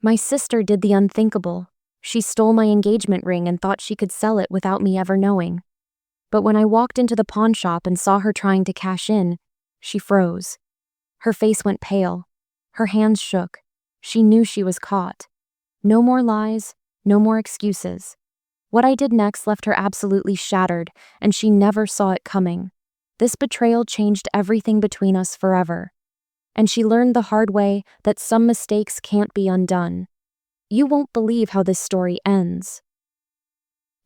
My sister did the unthinkable. She stole my engagement ring and thought she could sell it without me ever knowing. But when I walked into the pawn shop and saw her trying to cash in, she froze. Her face went pale. Her hands shook. She knew she was caught. No more lies, no more excuses. What I did next left her absolutely shattered, and she never saw it coming. This betrayal changed everything between us forever. And she learned the hard way that some mistakes can't be undone. You won't believe how this story ends.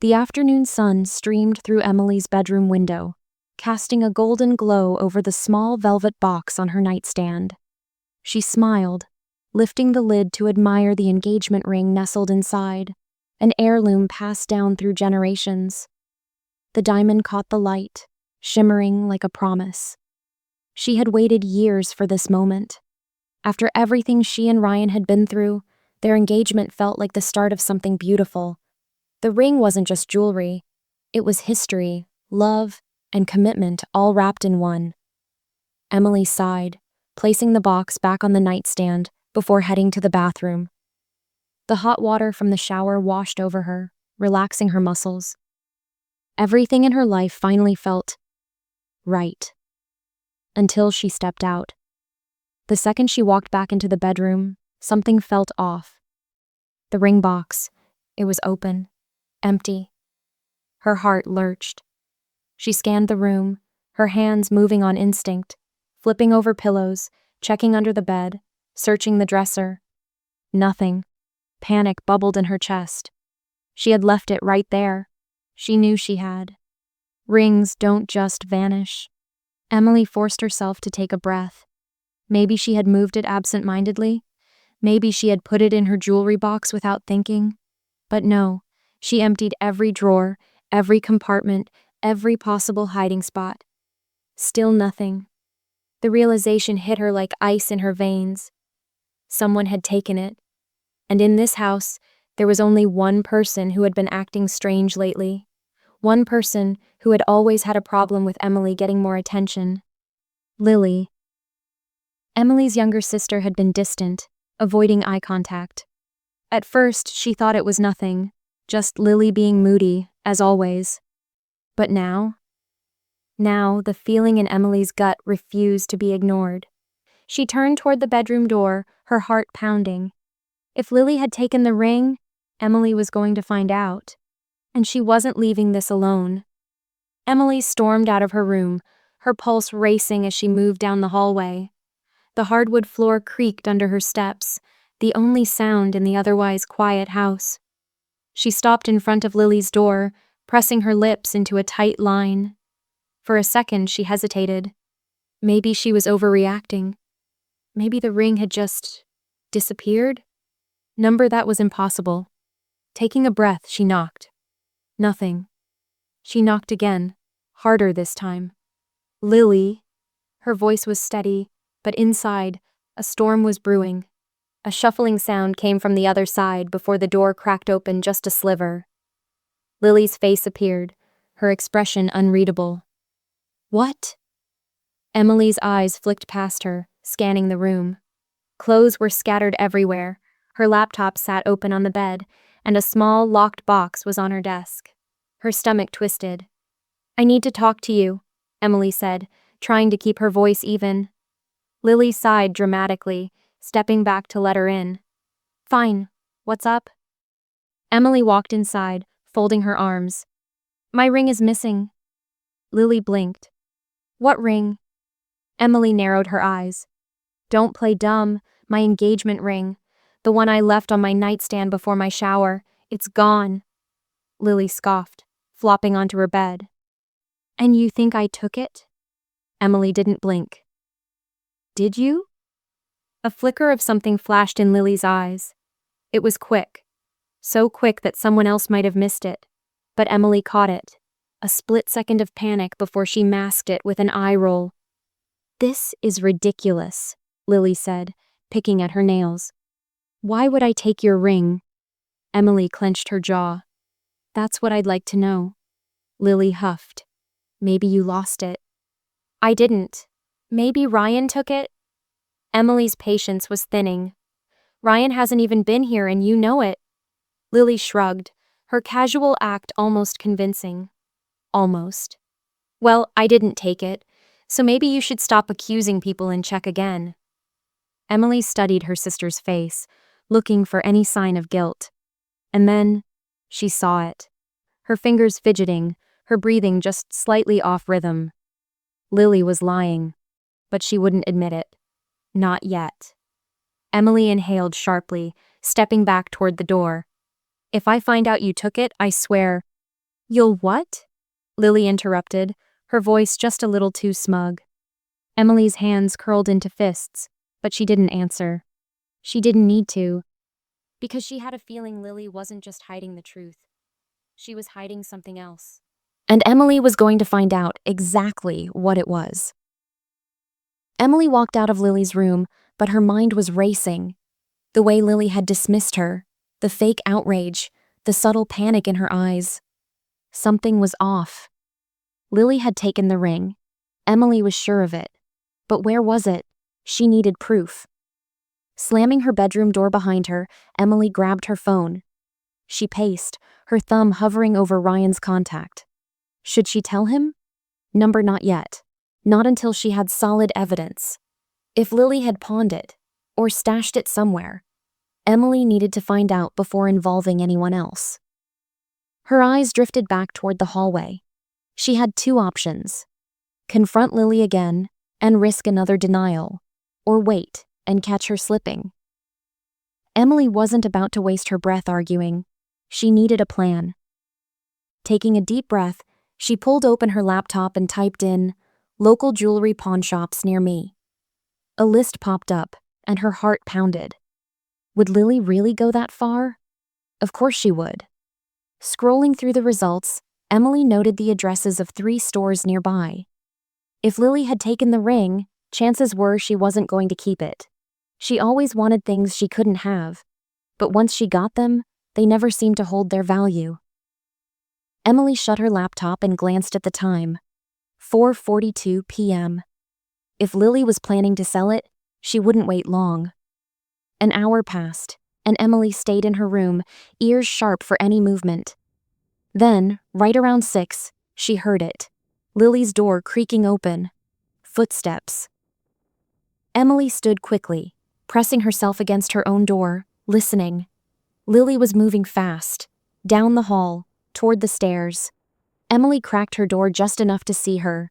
The afternoon sun streamed through Emily's bedroom window, casting a golden glow over the small velvet box on her nightstand. She smiled, lifting the lid to admire the engagement ring nestled inside, an heirloom passed down through generations. The diamond caught the light, shimmering like a promise. She had waited years for this moment. After everything she and Ryan had been through, their engagement felt like the start of something beautiful. The ring wasn't just jewelry. It was history, love, and commitment all wrapped in one. Emily sighed, placing the box back on the nightstand before heading to the bathroom. The hot water from the shower washed over her, relaxing her muscles. Everything in her life finally felt right. Until she stepped out. The second she walked back into the bedroom, something felt off. The ring box, it was open, empty. Her heart lurched. She scanned the room, her hands moving on instinct, flipping over pillows, checking under the bed, searching the dresser. Nothing. Panic bubbled in her chest. She had left it right there. She knew she had. Rings don't just vanish. Emily forced herself to take a breath. Maybe she had moved it absent-mindedly. Maybe she had put it in her jewelry box without thinking. But no, she emptied every drawer, every compartment, every possible hiding spot. Still nothing. The realization hit her like ice in her veins. Someone had taken it. And in this house, there was only one person who had been acting strange lately. One person who had always had a problem with Emily getting more attention. Lily. Emily's younger sister had been distant, avoiding eye contact. At first, she thought it was nothing, just Lily being moody, as always. But now, the feeling in Emily's gut refused to be ignored. She turned toward the bedroom door, her heart pounding. If Lily had taken the ring, Emily was going to find out. And she wasn't leaving this alone. Emily stormed out of her room, her pulse racing as she moved down the hallway. The hardwood floor creaked under her steps, the only sound in the otherwise quiet house. She stopped in front of Lily's door, pressing her lips into a tight line. For a second, she hesitated. Maybe she was overreacting. Maybe the ring had just disappeared? That was impossible. Taking a breath, she knocked. Nothing. She knocked again, harder this time. Lily. Her voice was steady, but inside, a storm was brewing. A shuffling sound came from the other side before the door cracked open just a sliver. Lily's face appeared, her expression unreadable. What? Emily's eyes flicked past her, scanning the room. Clothes were scattered everywhere. Her laptop sat open on the bed, and a small, locked box was on her desk. Her stomach twisted. "I need to talk to you," Emily said, trying to keep her voice even. Lily sighed dramatically, stepping back to let her in. "Fine. What's up?" Emily walked inside, folding her arms. "My ring is missing." Lily blinked. "What ring?" Emily narrowed her eyes. "Don't play dumb. My engagement ring. The one I left on my nightstand before my shower. It's gone." Lily scoffed, flopping onto her bed. "And you think I took it?" Emily didn't blink. "Did you?" A flicker of something flashed in Lily's eyes. It was quick. So quick that someone else might have missed it. But Emily caught it. A split second of panic before she masked it with an eye roll. "This is ridiculous," Lily said, picking at her nails. "Why would I take your ring?" Emily clenched her jaw. "That's what I'd like to know." Lily huffed. "Maybe you lost it." "I didn't. Maybe Ryan took it?" Emily's patience was thinning. Ryan hasn't even been here and you know it. Lily shrugged, her casual act almost convincing. Almost. Well, I didn't take it, so maybe you should stop accusing people and check again. Emily studied her sister's face, looking for any sign of guilt. And then, she saw it. Her fingers fidgeting, her breathing just slightly off rhythm. Lily was lying, but she wouldn't admit it. Not yet. Emily inhaled sharply, stepping back toward the door. If I find out you took it, I swear. You'll what? Lily interrupted, her voice just a little too smug. Emily's hands curled into fists, but she didn't answer. She didn't need to, because she had a feeling Lily wasn't just hiding the truth. She was hiding something else. And Emily was going to find out exactly what it was. Emily walked out of Lily's room, but her mind was racing. The way Lily had dismissed her, the fake outrage, the subtle panic in her eyes. Something was off. Lily had taken the ring. Emily was sure of it. But where was it? She needed proof. Slamming her bedroom door behind her, Emily grabbed her phone. She paced, her thumb hovering over Ryan's contact. Should she tell him? Number not yet. Not until she had solid evidence. If Lily had pawned it, or stashed it somewhere, Emily needed to find out before involving anyone else. Her eyes drifted back toward the hallway. She had two options: confront Lily again and risk another denial, or wait and catch her slipping. Emily wasn't about to waste her breath arguing. She needed a plan. Taking a deep breath, she pulled open her laptop and typed in, "Local jewelry pawn shops near me." A list popped up, and her heart pounded. Would Lily really go that far? Of course she would. Scrolling through the results, Emily noted the addresses of 3 stores nearby. If Lily had taken the ring, chances were she wasn't going to keep it. She always wanted things she couldn't have, but once she got them, they never seemed to hold their value. Emily shut her laptop and glanced at the time. 4:42 p.m. If Lily was planning to sell it, she wouldn't wait long. An hour passed, and Emily stayed in her room, ears sharp for any movement. Then, right around 6, she heard it. Lily's door creaking open. Footsteps. Emily stood quickly, pressing herself against her own door, listening. Lily was moving fast, down the hall, toward the stairs. Emily cracked her door just enough to see her.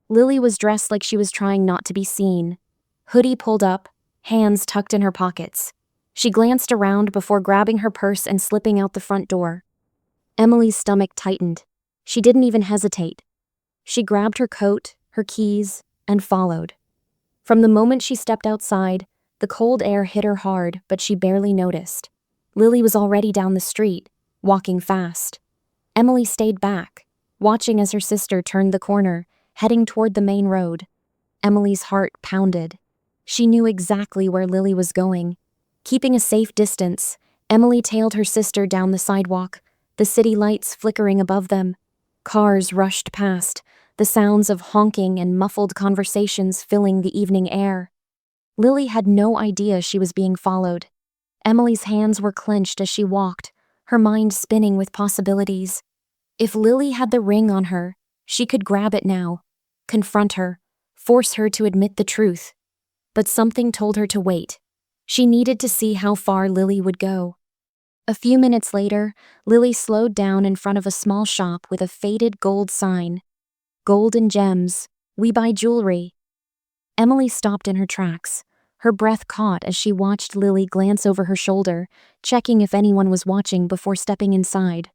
Lily was dressed like she was trying not to be seen. Hoodie pulled up, hands tucked in her pockets. She glanced around before grabbing her purse and slipping out the front door. Emily's stomach tightened. She didn't even hesitate. She grabbed her coat, her keys, and followed. From the moment she stepped outside, the cold air hit her hard, but she barely noticed. Lily was already down the street, walking fast. Emily stayed back, watching as her sister turned the corner, heading toward the main road. Emily's heart pounded. She knew exactly where Lily was going. Keeping a safe distance, Emily tailed her sister down the sidewalk, the city lights flickering above them. Cars rushed past, the sounds of honking and muffled conversations filling the evening air. Lily had no idea she was being followed. Emily's hands were clenched as she walked, her mind spinning with possibilities. If Lily had the ring on her, she could grab it now, confront her, force her to admit the truth. But something told her to wait. She needed to see how far Lily would go. A few minutes later, Lily slowed down in front of a small shop with a faded gold sign. "Gold and gems. We buy jewelry." Emily stopped in her tracks. Her breath caught as she watched Lily glance over her shoulder, checking if anyone was watching before stepping inside.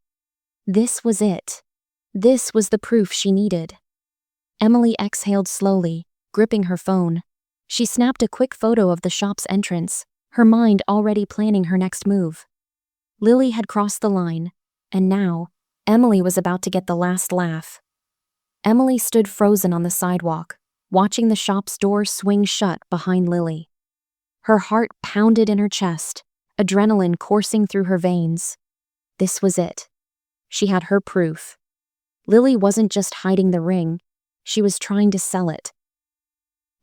This was it. This was the proof she needed. Emily exhaled slowly, gripping her phone. She snapped a quick photo of the shop's entrance, her mind already planning her next move. Lily had crossed the line, and now, Emily was about to get the last laugh. Emily stood frozen on the sidewalk, watching the shop's door swing shut behind Lily. Her heart pounded in her chest, adrenaline coursing through her veins. This was it. She had her proof. Lily wasn't just hiding the ring, she was trying to sell it.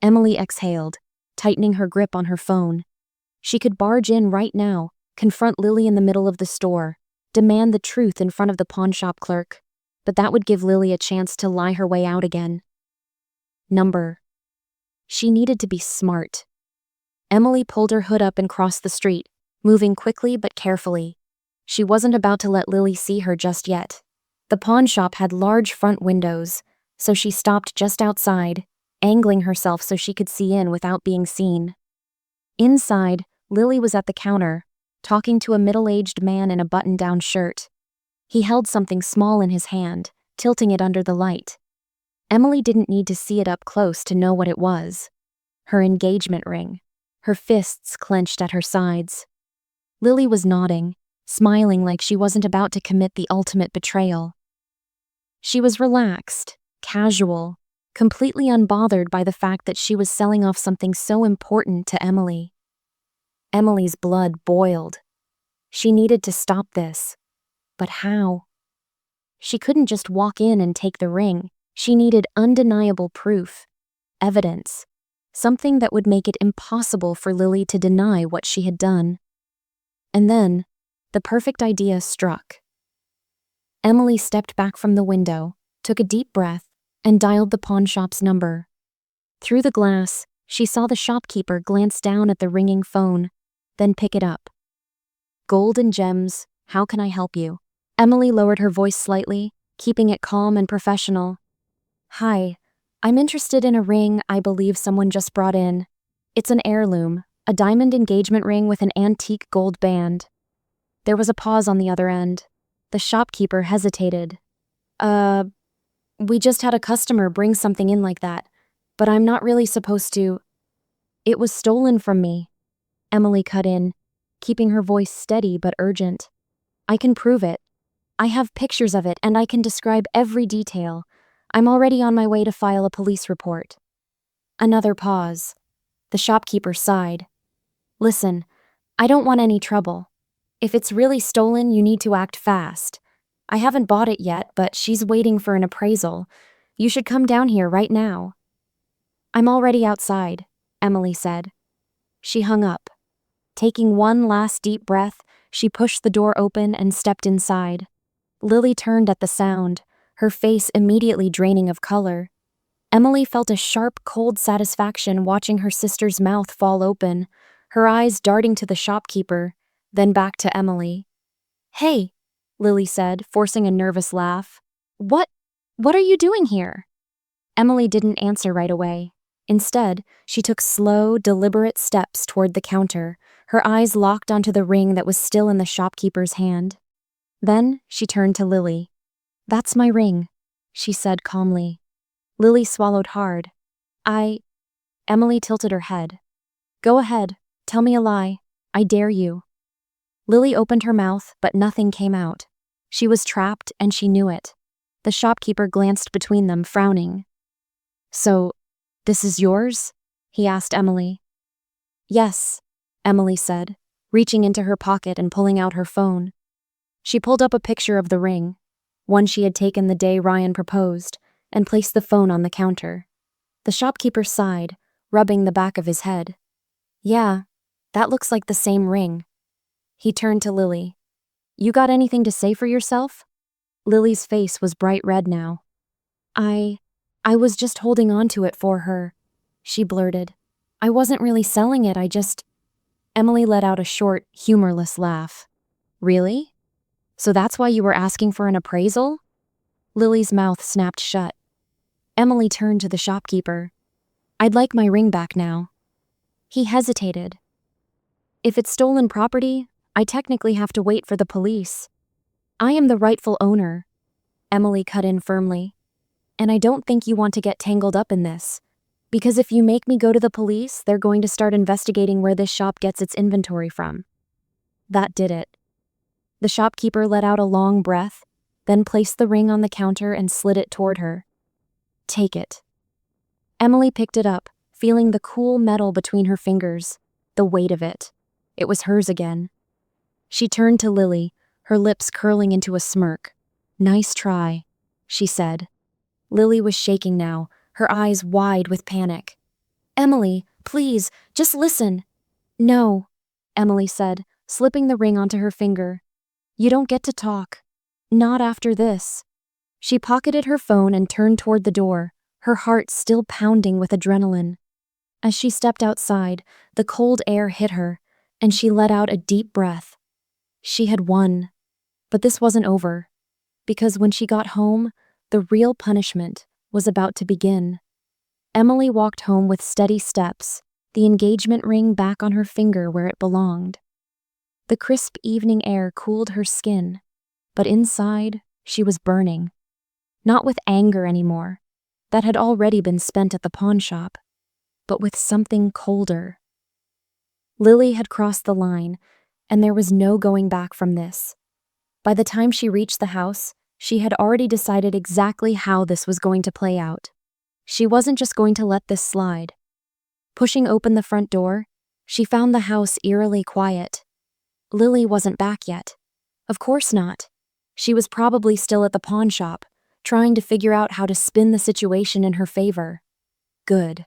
Emily exhaled, tightening her grip on her phone. She could barge in right now, confront Lily in the middle of the store, demand the truth in front of the pawnshop clerk, but that would give Lily a chance to lie her way out again. She needed to be smart. Emily pulled her hood up and crossed the street, moving quickly but carefully. She wasn't about to let Lily see her just yet. The pawnshop had large front windows, so she stopped just outside, angling herself so she could see in without being seen. Inside, Lily was at the counter, talking to a middle-aged man in a button-down shirt. He held something small in his hand, tilting it under the light. Emily didn't need to see it up close to know what it was. Her engagement ring, her fists clenched at her sides. Lily was nodding, smiling like she wasn't about to commit the ultimate betrayal. She was relaxed, casual, completely unbothered by the fact that she was selling off something so important to Emily. Emily's blood boiled. She needed to stop this. But how? She couldn't just walk in and take the ring. She needed undeniable proof, evidence, something that would make it impossible for Lily to deny what she had done. And then, the perfect idea struck. Emily stepped back from the window, took a deep breath, and dialed the pawnshop's number. Through the glass, she saw the shopkeeper glance down at the ringing phone, then pick it up. "Gold and gems, how can I help you?" Emily lowered her voice slightly, keeping it calm and professional. "Hi, I'm interested in a ring I believe someone just brought in. It's an heirloom, a diamond engagement ring with an antique gold band." There was a pause on the other end. The shopkeeper hesitated. We just had a customer bring something in like that, but I'm not really supposed to." "It was stolen from me," Emily cut in, keeping her voice steady but urgent. "I can prove it. I have pictures of it and I can describe every detail. I'm already on my way to file a police report." Another pause. The shopkeeper sighed. "Listen, I don't want any trouble. If it's really stolen, you need to act fast. I haven't bought it yet, but she's waiting for an appraisal. You should come down here right now." "I'm already outside," Emily said. She hung up. Taking one last deep breath, she pushed the door open and stepped inside. Lily turned at the sound, her face immediately draining of color. Emily felt a sharp, cold satisfaction watching her sister's mouth fall open, her eyes darting to the shopkeeper, then back to Emily. "Hey," Lily said, forcing a nervous laugh. What are you doing here?" Emily didn't answer right away. Instead, she took slow, deliberate steps toward the counter, her eyes locked onto the ring that was still in the shopkeeper's hand. Then, she turned to Lily. "That's my ring," she said calmly. Lily swallowed hard. Emily tilted her head. "Go ahead, tell me a lie. I dare you." Lily opened her mouth, but nothing came out. She was trapped, and she knew it. The shopkeeper glanced between them, frowning. "So, this is yours?" he asked Emily. "Yes," Emily said, reaching into her pocket and pulling out her phone. She pulled up a picture of the ring, one she had taken the day Ryan proposed, and placed the phone on the counter. The shopkeeper sighed, rubbing the back of his head. "Yeah, that looks like the same ring." He turned to Lily. "You got anything to say for yourself?" Lily's face was bright red now. I was just holding on to it for her," she blurted. "I wasn't really selling it, Emily let out a short, humorless laugh. "Really? So that's why you were asking for an appraisal?" Lily's mouth snapped shut. Emily turned to the shopkeeper. "I'd like my ring back now." He hesitated. "If it's stolen property, I technically have to wait for the police. I am the rightful owner," Emily cut in firmly. "And I don't think you want to get tangled up in this. Because if you make me go to the police, they're going to start investigating where this shop gets its inventory from." That did it. The shopkeeper let out a long breath, then placed the ring on the counter and slid it toward her. "Take it." Emily picked it up, feeling the cool metal between her fingers, the weight of it. It was hers again. She turned to Lily, her lips curling into a smirk. "Nice try," she said. Lily was shaking now, her eyes wide with panic. "Emily, please, just listen." "No," Emily said, slipping the ring onto her finger. You don't get to talk. Not after this. She pocketed her phone and turned toward the door, her heart still pounding with adrenaline. As she stepped outside, the cold air hit her, and she let out a deep breath. She had won. But this wasn't over, because when she got home, the real punishment was about to begin. Emily walked home with steady steps, the engagement ring back on her finger where it belonged. The crisp evening air cooled her skin, but inside, she was burning. Not with anger anymore, that had already been spent at the pawn shop, but with something colder. Lily had crossed the line, and there was no going back from this. By the time she reached the house, she had already decided exactly how this was going to play out. She wasn't just going to let this slide. Pushing open the front door, she found the house eerily quiet. Lily wasn't back yet. Of course not. She was probably still at the pawn shop, trying to figure out how to spin the situation in her favor. Good.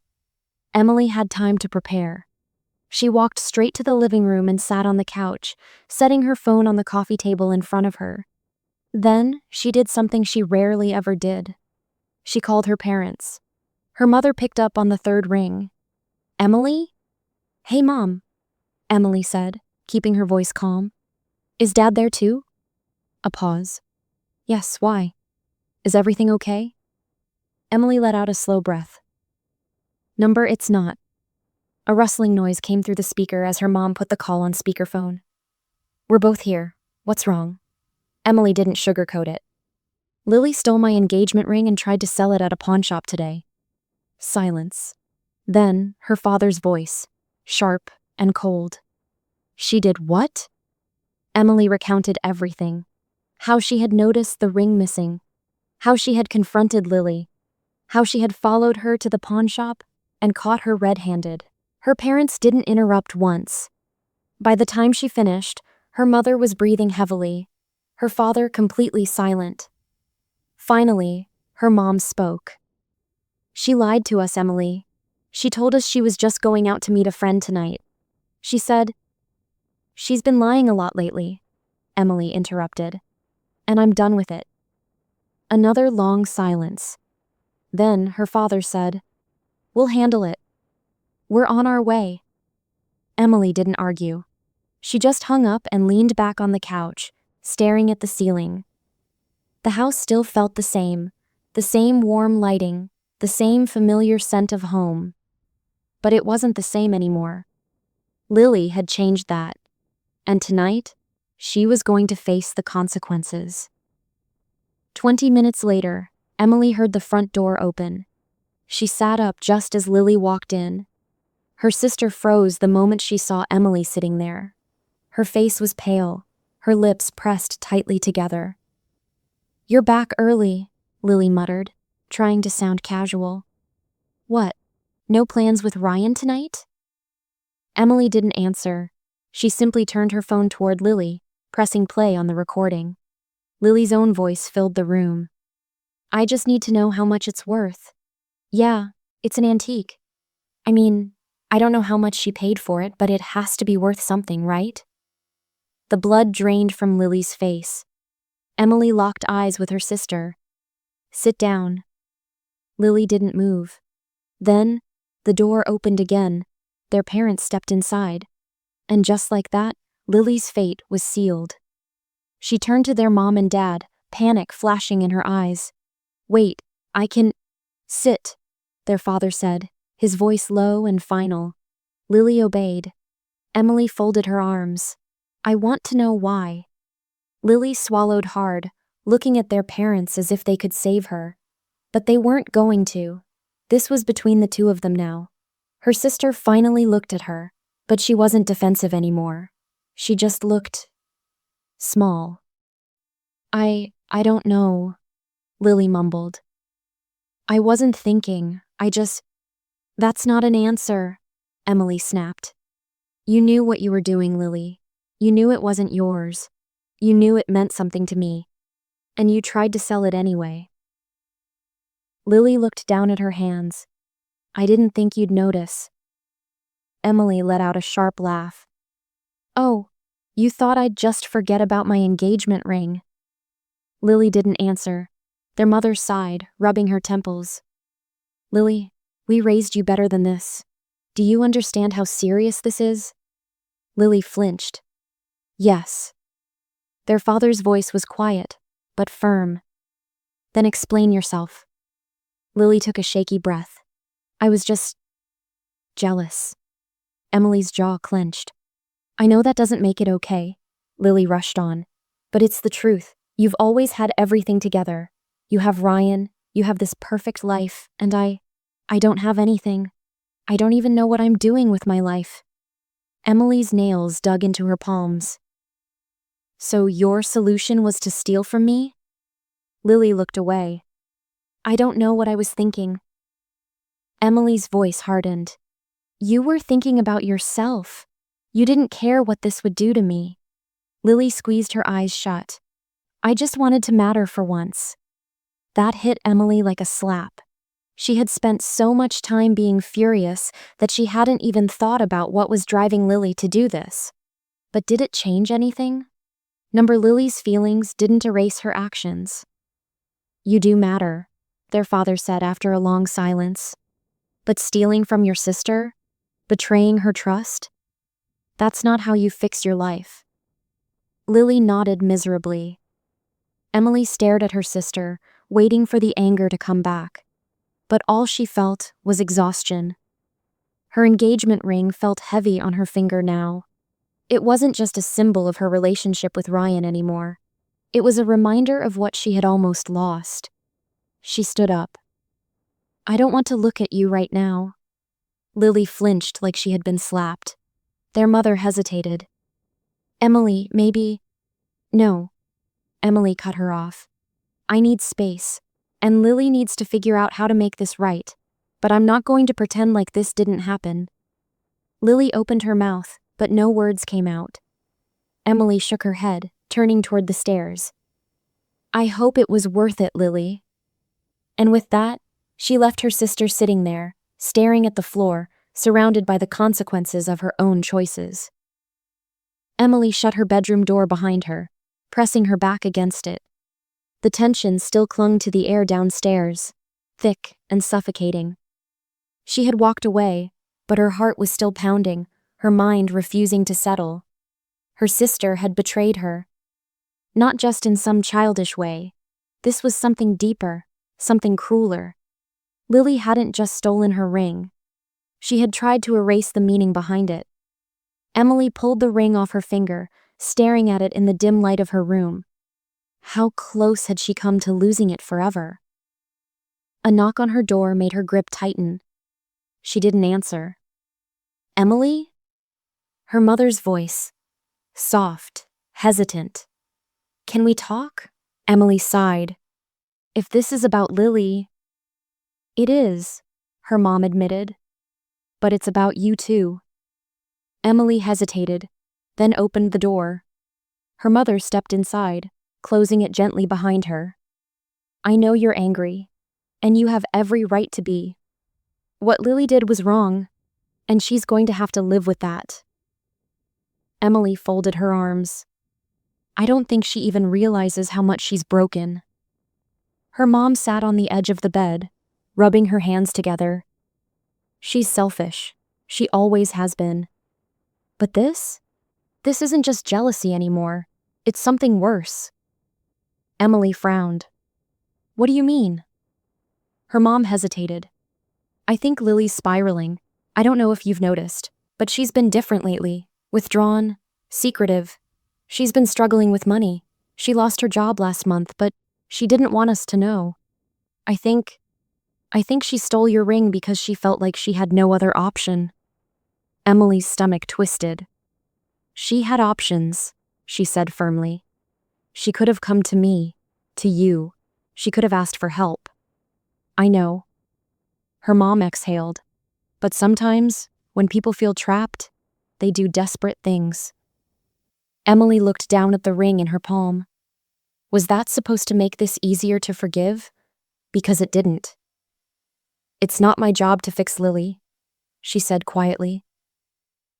Emily had time to prepare. She walked straight to the living room and sat on the couch, setting her phone on the coffee table in front of her. Then, she did something she rarely ever did. She called her parents. Her mother picked up on the third ring. Emily? Hey, Mom, Emily said, keeping her voice calm. Is Dad there too? A pause. Yes, why? Is everything okay? Emily let out a slow breath. Number, it's not. A rustling noise came through the speaker as her mom put the call on speakerphone. We're both here. What's wrong? Emily didn't sugarcoat it. Lily stole my engagement ring and tried to sell it at a pawn shop today. Silence. Then, her father's voice, sharp and cold. She did what? Emily recounted everything. How she had noticed the ring missing. How she had confronted Lily. How she had followed her to the pawn shop and caught her red-handed. Her parents didn't interrupt once. By the time she finished, her mother was breathing heavily, her father completely silent. Finally, her mom spoke. She lied to us, Emily. She told us she was just going out to meet a friend tonight. She said, She's been lying a lot lately, Emily interrupted. And I'm done with it. Another long silence. Then her father said, We'll handle it. We're on our way. Emily didn't argue. She just hung up and leaned back on the couch, staring at the ceiling. The house still felt the same warm lighting, the same familiar scent of home. But it wasn't the same anymore. Lily had changed that. And tonight, she was going to face the consequences. 20 minutes later, Emily heard the front door open. She sat up just as Lily walked in. Her sister froze the moment she saw Emily sitting there. Her face was pale, her lips pressed tightly together. You're back early, Lily muttered, trying to sound casual. What? No plans with Ryan tonight? Emily didn't answer. She simply turned her phone toward Lily, pressing play on the recording. Lily's own voice filled the room. I just need to know how much it's worth. Yeah, it's an antique. I mean, I don't know how much she paid for it, but it has to be worth something, right? The blood drained from Lily's face. Emily locked eyes with her sister. Sit down. Lily didn't move. Then, the door opened again. Their parents stepped inside. And just like that, Lily's fate was sealed. She turned to their mom and dad, panic flashing in her eyes. Wait, I can... Sit, their father said, his voice low and final. Lily obeyed. Emily folded her arms. I want to know why. Lily swallowed hard, looking at their parents as if they could save her. But they weren't going to. This was between the two of them now. Her sister finally looked at her, but she wasn't defensive anymore. She just looked... small. I don't know, Lily mumbled. I wasn't thinking, That's not an answer, Emily snapped. You knew what you were doing, Lily. You knew it wasn't yours. You knew it meant something to me. And you tried to sell it anyway. Lily looked down at her hands. I didn't think you'd notice. Emily let out a sharp laugh. Oh, you thought I'd just forget about my engagement ring. Lily didn't answer. Their mother sighed, rubbing her temples. Lily, we raised you better than this. Do you understand how serious this is? Lily flinched. Yes. Their father's voice was quiet, but firm. Then explain yourself. Lily took a shaky breath. I was just jealous. Emily's jaw clenched. I know that doesn't make it okay, Lily rushed on. But it's the truth. You've always had everything together. You have Ryan, you have this perfect life, and I don't have anything. I don't even know what I'm doing with my life. Emily's nails dug into her palms. So your solution was to steal from me? Lily looked away. I don't know what I was thinking. Emily's voice hardened. You were thinking about yourself. You didn't care what this would do to me. Lily squeezed her eyes shut. I just wanted to matter for once. That hit Emily like a slap. She had spent so much time being furious that she hadn't even thought about what was driving Lily to do this. But did it change anything? Lily's feelings didn't erase her actions. You do matter, their father said after a long silence. But stealing from your sister? Betraying her trust? That's not how you fix your life. Lily nodded miserably. Emily stared at her sister, waiting for the anger to come back. But all she felt was exhaustion. Her engagement ring felt heavy on her finger now. It wasn't just a symbol of her relationship with Ryan anymore. It was a reminder of what she had almost lost. She stood up. I don't want to look at you right now. Lily flinched like she had been slapped. Their mother hesitated. Emily, maybe... No. Emily cut her off. I need space, and Lily needs to figure out how to make this right, but I'm not going to pretend like this didn't happen. Lily opened her mouth, but no words came out. Emily shook her head, turning toward the stairs. I hope it was worth it, Lily. And with that, she left her sister sitting there, staring at the floor, surrounded by the consequences of her own choices. Emily shut her bedroom door behind her, pressing her back against it. The tension still clung to the air downstairs, thick and suffocating. She had walked away, but her heart was still pounding, her mind refusing to settle. Her sister had betrayed her. Not just in some childish way. This was something deeper, something crueler. Lily hadn't just stolen her ring. She had tried to erase the meaning behind it. Emily pulled the ring off her finger, staring at it in the dim light of her room. How close had she come to losing it forever? A knock on her door made her grip tighten. She didn't answer. Emily? Her mother's voice. Soft, hesitant. Can we talk? Emily sighed. If this is about Lily... It is, her mom admitted. But it's about you too. Emily hesitated, then opened the door. Her mother stepped inside, closing it gently behind her. I know you're angry, and you have every right to be. What Lily did was wrong, and she's going to have to live with that. Emily folded her arms. I don't think she even realizes how much she's broken. Her mom sat on the edge of the bed, rubbing her hands together. She's selfish. She always has been. But this isn't just jealousy anymore. It's something worse. Emily frowned. What do you mean? Her mom hesitated. I think Lily's spiraling. I don't know if you've noticed, but she's been different lately. Withdrawn, secretive. She's been struggling with money. She lost her job last month, but she didn't want us to know. I think she stole your ring because she felt like she had no other option. Emily's stomach twisted. She had options, she said firmly. She could have come to me, to you. She could have asked for help. I know. Her mom exhaled. But sometimes, when people feel trapped, they do desperate things. Emily looked down at the ring in her palm. Was that supposed to make this easier to forgive? Because it didn't. It's not my job to fix Lily, she said quietly.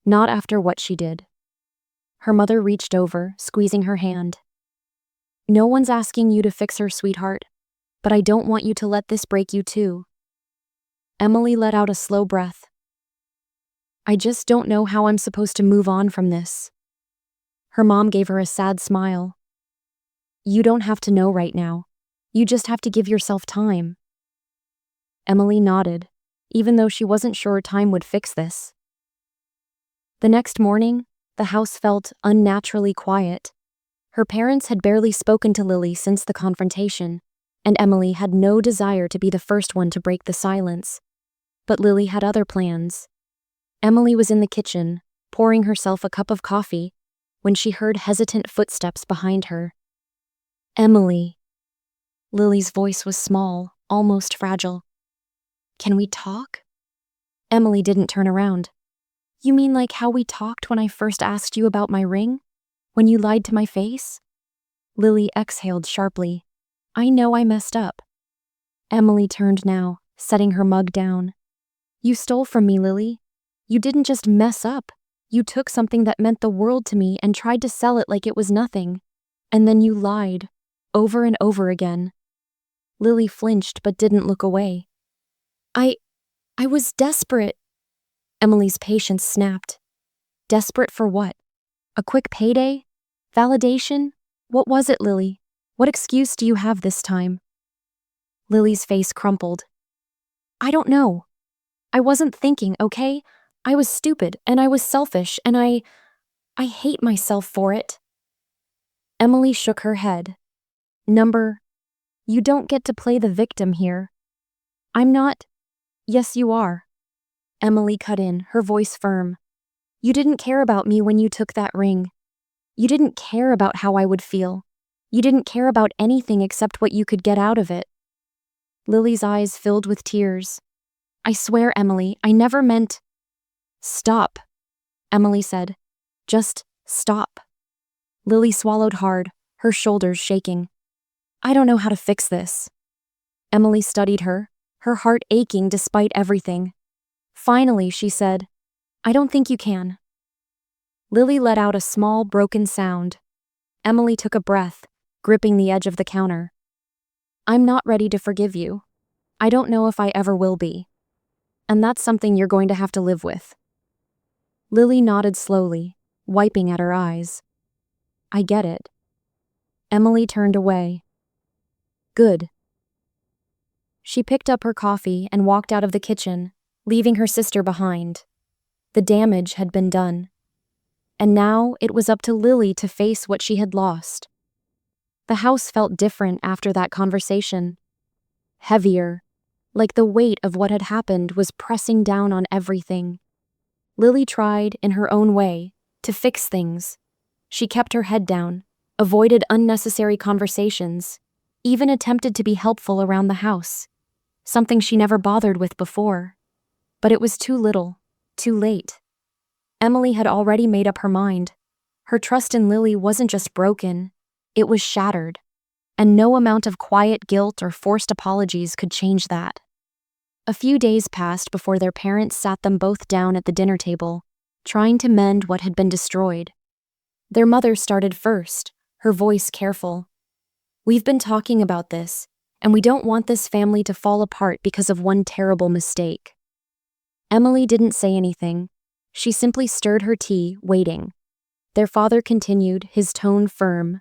Not after what she did. Her mother reached over, squeezing her hand. No one's asking you to fix her, sweetheart, but I don't want you to let this break you too. Emily let out a slow breath. I just don't know how I'm supposed to move on from this. Her mom gave her a sad smile. You don't have to know right now. You just have to give yourself time. Emily nodded, even though she wasn't sure time would fix this. The next morning, the house felt unnaturally quiet. Her parents had barely spoken to Lily since the confrontation, and Emily had no desire to be the first one to break the silence. But Lily had other plans. Emily was in the kitchen, pouring herself a cup of coffee, when she heard hesitant footsteps behind her. Emily. Lily's voice was small, almost fragile. Can we talk? Emily didn't turn around. You mean like how we talked when I first asked you about my ring? When you lied to my face? Lily exhaled sharply. I know I messed up. Emily turned now, setting her mug down. You stole from me, Lily. You didn't just mess up. You took something that meant the world to me and tried to sell it like it was nothing. And then you lied, over and over again. Lily flinched but didn't look away. I was desperate. Emily's patience snapped. Desperate for what? A quick payday? Validation? What was it, Lily? What excuse do you have this time? Lily's face crumpled. I don't know. I wasn't thinking, okay? I was stupid, and I was selfish, and I hate myself for it. Emily shook her head. You don't get to play the victim here. I'm not. Yes, you are. Emily cut in, her voice firm. You didn't care about me when you took that ring. You didn't care about how I would feel. You didn't care about anything except what you could get out of it. Lily's eyes filled with tears. I swear, Emily, I never meant. Stop, Emily said. Just stop. Lily swallowed hard, her shoulders shaking. I don't know how to fix this. Emily studied her heart aching despite everything. Finally, she said, I don't think you can. Lily let out a small, broken sound. Emily took a breath, gripping the edge of the counter. I'm not ready to forgive you. I don't know if I ever will be. And that's something you're going to have to live with. Lily nodded slowly, wiping at her eyes. I get it. Emily turned away. Good. She picked up her coffee and walked out of the kitchen, leaving her sister behind. The damage had been done. And now it was up to Lily to face what she had lost. The house felt different after that conversation. Heavier, like the weight of what had happened was pressing down on everything. Lily tried, in her own way, to fix things. She kept her head down, avoided unnecessary conversations, even attempted to be helpful around the house, something she never bothered with before. But it was too little, too late. Emily had already made up her mind. Her trust in Lily wasn't just broken, it was shattered, and no amount of quiet guilt or forced apologies could change that. A few days passed before their parents sat them both down at the dinner table, trying to mend what had been destroyed. Their mother started first, her voice careful. We've been talking about this, and we don't want this family to fall apart because of one terrible mistake. Emily didn't say anything. She simply stirred her tea, waiting. Their father continued, his tone firm.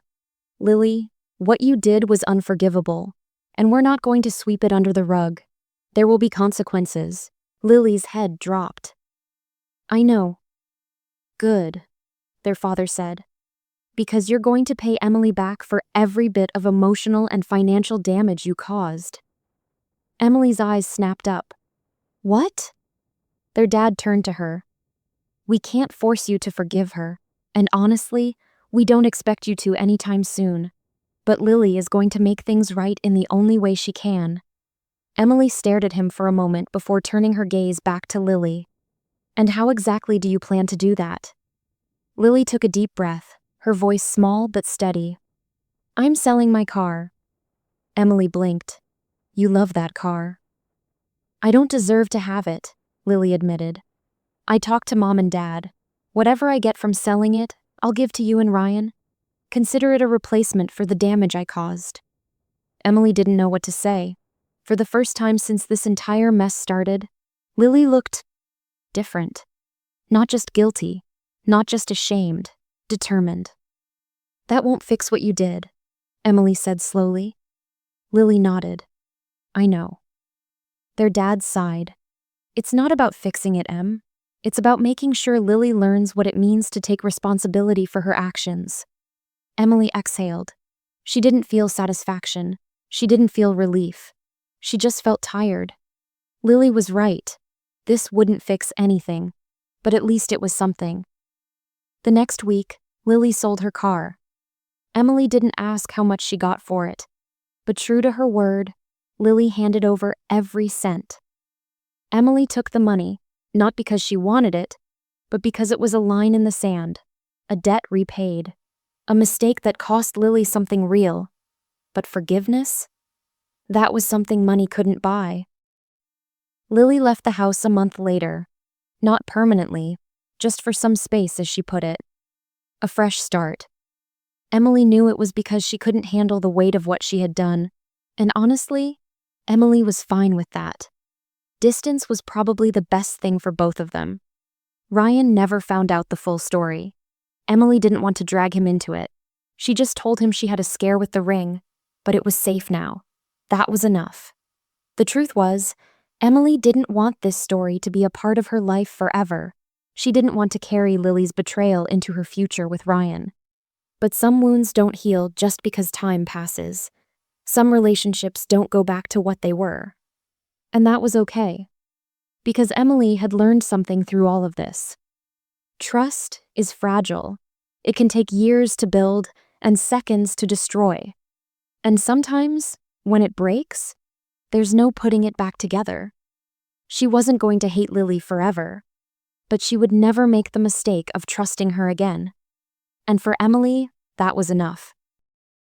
Lily, what you did was unforgivable, and we're not going to sweep it under the rug. There will be consequences. Lily's head dropped. I know. Good, their father said. Because you're going to pay Emily back for every bit of emotional and financial damage you caused. Emily's eyes snapped up. What? Their dad turned to her. We can't force you to forgive her, and honestly, we don't expect you to anytime soon. But Lily is going to make things right in the only way she can. Emily stared at him for a moment before turning her gaze back to Lily. And how exactly do you plan to do that? Lily took a deep breath, her voice small but steady. I'm selling my car. Emily blinked. You love that car. I don't deserve to have it, Lily admitted. I talked to Mom and Dad. Whatever I get from selling it, I'll give to you and Ryan. Consider it a replacement for the damage I caused." Emily didn't know what to say. For the first time since this entire mess started, Lily looked different. Not just guilty, not just ashamed, determined. "That won't fix what you did," Emily said slowly. Lily nodded. "I know." Their dad sighed. "It's not about fixing it, Em. It's about making sure Lily learns what it means to take responsibility for her actions." Emily exhaled. She didn't feel satisfaction. She didn't feel relief. She just felt tired. Lily was right. This wouldn't fix anything, but at least it was something. The next week, Lily sold her car. Emily didn't ask how much she got for it, but true to her word, Lily handed over every cent. Emily took the money, not because she wanted it, but because it was a line in the sand, a debt repaid, a mistake that cost Lily something real. But forgiveness? That was something money couldn't buy. Lily left the house a month later, not permanently, just for some space, as she put it. A fresh start. Emily knew it was because she couldn't handle the weight of what she had done, and honestly, Emily was fine with that. Distance was probably the best thing for both of them. Ryan never found out the full story. Emily didn't want to drag him into it. She just told him she had a scare with the ring, but it was safe now. That was enough. The truth was, Emily didn't want this story to be a part of her life forever. She didn't want to carry Lily's betrayal into her future with Ryan. But some wounds don't heal just because time passes. Some relationships don't go back to what they were. And that was okay. Because Emily had learned something through all of this. Trust is fragile. It can take years to build and seconds to destroy. And sometimes, when it breaks, there's no putting it back together. She wasn't going to hate Lily forever, but she would never make the mistake of trusting her again. And for Emily, that was enough.